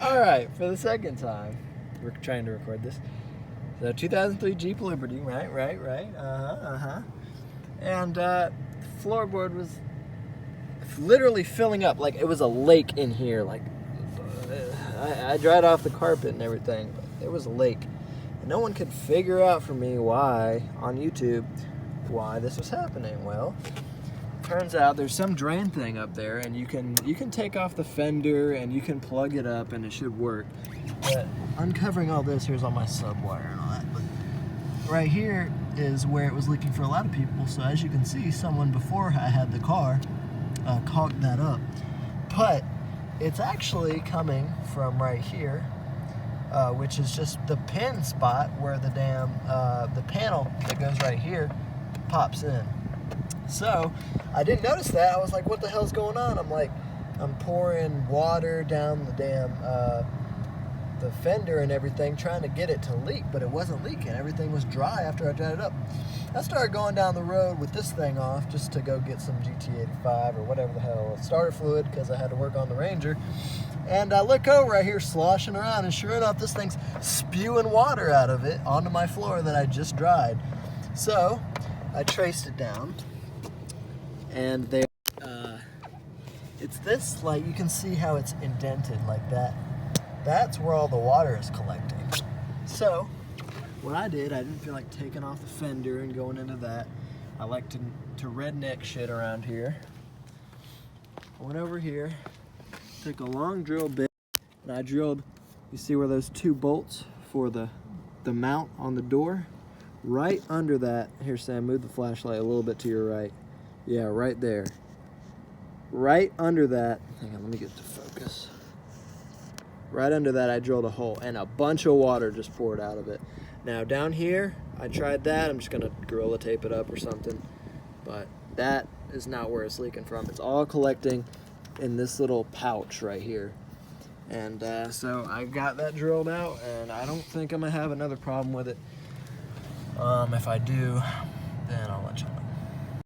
All right, for the second time, we're trying to record this. The 2003 Jeep Liberty, right. And floorboard was literally filling up, like it was a lake in here. Like I dried off the carpet and everything, but there was a lake. And no one could figure out for me why, on YouTube, why this was happening. Well, turns out there's some drain thing up there, and you can take off the fender and you can plug it up and it should work. But uncovering all this, here's all my sub wire and all that. But right here is where it was leaking for a lot of people. So as you can see, someone before I had the car caulked that up. But it's actually coming from right here, which is just the pin spot where the damn the panel that goes right here pops in. So I didn't notice that. I was like, what the hell's going on? I'm pouring water down the damn the fender and everything, trying to get it to leak, but it wasn't leaking. Everything was dry after I dried it up. I started going down the road with this thing off just to go get some GT85 or whatever the hell, starter fluid, because I had to work on the Ranger. And I look over right here sloshing around, and sure enough, this thing's spewing water out of it onto my floor that I just dried. So I traced it down, and there, it's this, like, you can see how it's indented like that. That's where all the water is collecting. So what I did, I didn't feel like taking off the fender and going into that. I like to redneck shit around here. I went over here, took a long drill bit, and I drilled, you see where those two bolts for the mount on the door? Right under that, here Sam, move the flashlight a little bit to your right. Yeah, right there. Right under that, hang on, let me get to focus. Right under that, I drilled a hole, and a bunch of water just poured out of it. Now down here, I tried that. I'm just gonna Gorilla Tape it up or something, but that is not where it's leaking from. It's all collecting in this little pouch right here. And so I got that drilled out, and I don't think I'm gonna have another problem with it. If I do, then I'll let you know.